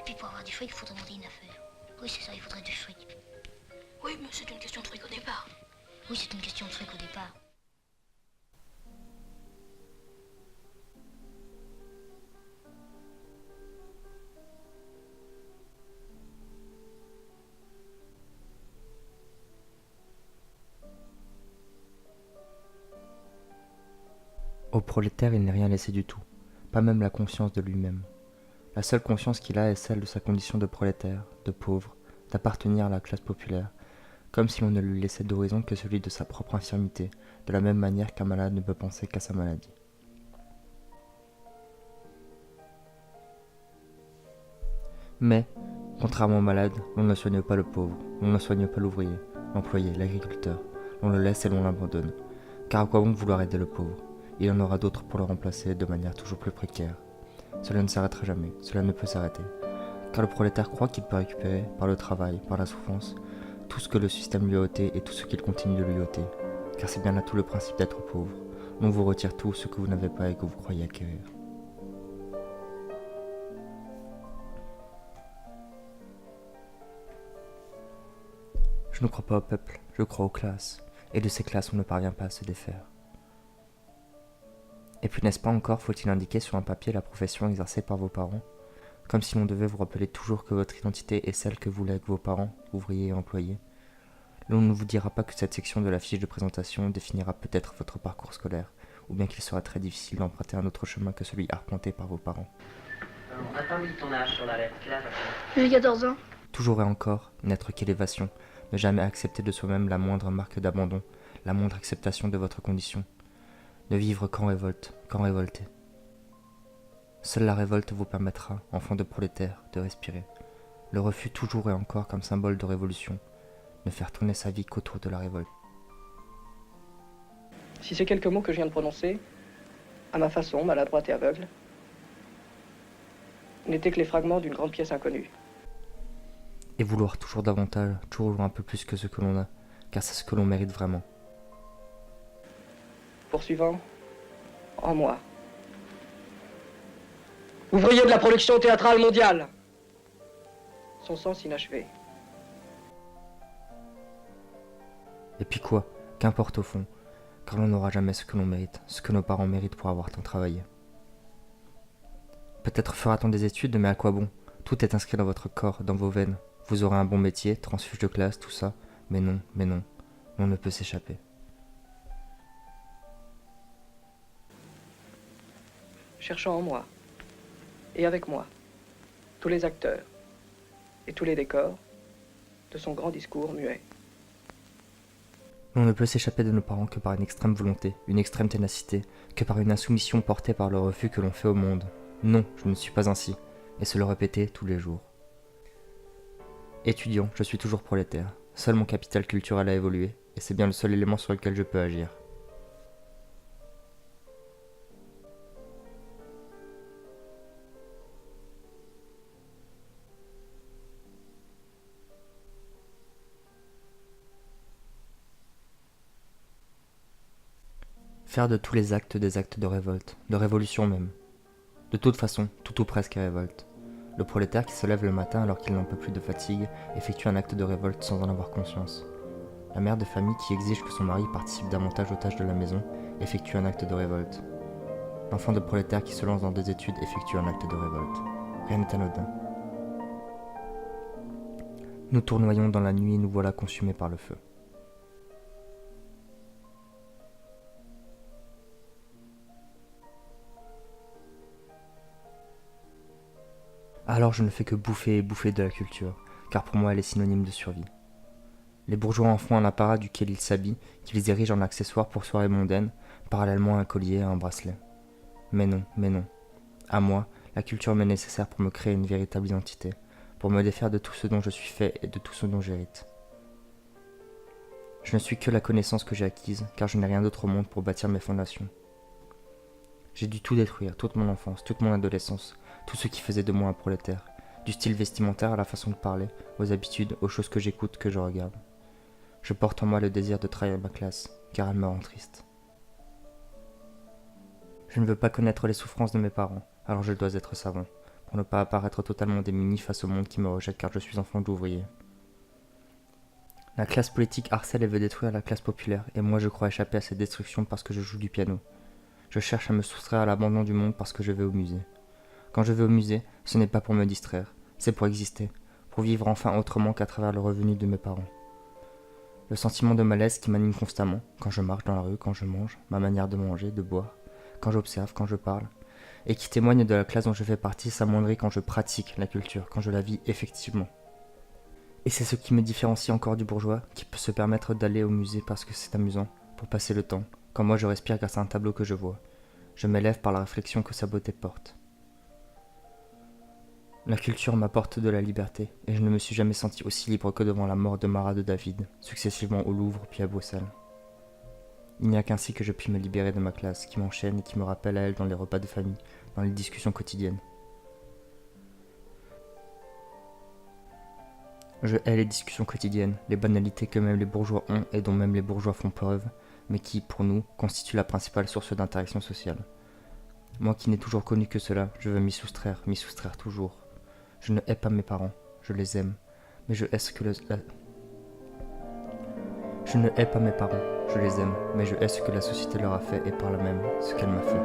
Puis pour avoir du fric, il faudrait monter une affaire. Oui, c'est ça, il faudrait du fric. Oui, mais c'est une question de fric au départ. Oui, c'est une question de fric au départ. Au prolétaire, il n'est rien laissé du tout, pas même la conscience de lui-même. La seule conscience qu'il a est celle de sa condition de prolétaire, de pauvre, d'appartenir à la classe populaire, comme si l'on ne lui laissait d'horizon que celui de sa propre infirmité, de la même manière qu'un malade ne peut penser qu'à sa maladie. Mais, contrairement au malade, l'on ne soigne pas le pauvre, l'on ne soigne pas l'ouvrier, l'employé, l'agriculteur, l'on le laisse et l'on l'abandonne. Car à quoi bon vouloir aider le pauvre? Il y en aura d'autres pour le remplacer de manière toujours plus précaire. Cela ne s'arrêtera jamais, cela ne peut s'arrêter. Car le prolétaire croit qu'il peut récupérer, par le travail, par la souffrance, tout ce que le système lui a ôté et tout ce qu'il continue de lui ôter. Car c'est bien là tout le principe d'être pauvre. On vous retire tout ce que vous n'avez pas et que vous croyez acquérir. Je ne crois pas au peuple, je crois aux classes. Et de ces classes, on ne parvient pas à se défaire. Et puis n'est-ce pas encore, faut-il indiquer sur un papier la profession exercée par vos parents? Comme si l'on devait vous rappeler toujours que votre identité est celle que vous lèguent vos parents, ouvriers et employés. L'on ne vous dira pas que cette section de la fiche de présentation définira peut-être votre parcours scolaire, ou bien qu'il sera très difficile d'emprunter un autre chemin que celui arpenté par vos parents. On a pas mis ton âge sur la lettre. Quel âge as-tu? J'ai 14 ans. Toujours et encore, n'être qu'élévation, ne jamais accepter de soi-même la moindre marque d'abandon, la moindre acceptation de votre condition. Ne vivre qu'en révolte, qu'en révolter. Seule la révolte vous permettra, enfant de prolétaire, de respirer. Le refus toujours et encore comme symbole de révolution. Ne faire tourner sa vie qu'autour de la révolte. Si ces quelques mots que je viens de prononcer, à ma façon, maladroite et aveugle, n'étaient que les fragments d'une grande pièce inconnue. Et vouloir toujours davantage, toujours un peu plus que ce que l'on a, car c'est ce que l'on mérite vraiment. Poursuivant, en moi. Ouvrier de la production théâtrale mondiale. Son sens inachevé. Et puis quoi? Qu'importe au fond, car l'on n'aura jamais ce que l'on mérite, ce que nos parents méritent pour avoir tant travaillé. Peut-être fera-t-on des études, mais à quoi bon? Tout est inscrit dans votre corps, dans vos veines. Vous aurez un bon métier, transfuge de classe, tout ça. Mais non, on ne peut s'échapper. Cherchant en moi, et avec moi, tous les acteurs et tous les décors de son grand discours muet. On ne peut s'échapper de nos parents que par une extrême volonté, une extrême ténacité, que par une insoumission portée par le refus que l'on fait au monde. Non, je ne suis pas ainsi, et se le répéter tous les jours. Étudiant, je suis toujours prolétaire. Seul mon capital culturel a évolué, et c'est bien le seul élément sur lequel je peux agir. Faire de tous les actes des actes de révolte, de révolution même. De toute façon, tout ou presque révolte. Le prolétaire qui se lève le matin alors qu'il n'en peut plus de fatigue effectue un acte de révolte sans en avoir conscience. La mère de famille qui exige que son mari participe davantage aux tâches de la maison effectue un acte de révolte. L'enfant de prolétaire qui se lance dans des études effectue un acte de révolte. Rien n'est anodin. Nous tournoyons dans la nuit et nous voilà consumés par le feu. Alors je ne fais que bouffer et bouffer de la culture, car pour moi elle est synonyme de survie. Les bourgeois en font un apparat duquel ils s'habillent, qu'ils érigent en accessoire pour soirées mondaines, parallèlement à un collier et à un bracelet. Mais non. À moi, la culture m'est nécessaire pour me créer une véritable identité, pour me défaire de tout ce dont je suis fait et de tout ce dont j'hérite. Je ne suis que la connaissance que j'ai acquise, car je n'ai rien d'autre au monde pour bâtir mes fondations. J'ai dû tout détruire, toute mon enfance, toute mon adolescence, tout ce qui faisait de moi un prolétaire, du style vestimentaire à la façon de parler, aux habitudes, aux choses que j'écoute, que je regarde. Je porte en moi le désir de trahir ma classe, car elle me rend triste. Je ne veux pas connaître les souffrances de mes parents, alors je dois être savant, pour ne pas apparaître totalement démuni face au monde qui me rejette car je suis enfant d'ouvrier. La classe politique harcèle et veut détruire la classe populaire, et moi je crois échapper à cette destruction parce que je joue du piano. Je cherche à me soustraire à l'abandon du monde parce que je vais au musée. Quand je vais au musée, ce n'est pas pour me distraire, c'est pour exister, pour vivre enfin autrement qu'à travers le revenu de mes parents. Le sentiment de malaise qui m'anime constamment, quand je marche dans la rue, quand je mange, ma manière de manger, de boire, quand j'observe, quand je parle, et qui témoigne de la classe dont je fais partie, s'amoindrit quand je pratique la culture, quand je la vis effectivement. Et c'est ce qui me différencie encore du bourgeois, qui peut se permettre d'aller au musée parce que c'est amusant, pour passer le temps, quand moi je respire grâce à un tableau que je vois. Je m'élève par la réflexion que sa beauté porte. La culture m'apporte de la liberté, et je ne me suis jamais senti aussi libre que devant la mort de Marat de David, successivement au Louvre puis à Bruxelles. Il n'y a qu'ainsi que je puis me libérer de ma classe, qui m'enchaîne et qui me rappelle à elle dans les repas de famille, dans les discussions quotidiennes. Je hais les discussions quotidiennes, les banalités que même les bourgeois ont et dont même les bourgeois font preuve, mais qui, pour nous, constituent la principale source d'interaction sociale. Moi qui n'ai toujours connu que cela, je veux m'y soustraire toujours. Je ne hais pas mes parents, je les aime, mais je hais ce que Je ne hais pas mes parents, je les aime, mais je hais ce que la société leur a fait et par là même ce qu'elle m'a fait.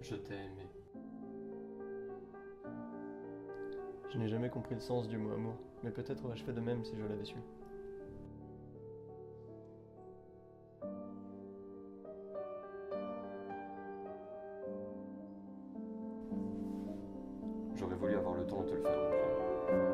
Je t'ai aimé. Je n'ai jamais compris le sens du mot amour, mais peut-être aurais-je fait de même si je l'avais su. J'aurais voulu avoir le temps de te le faire comprendre.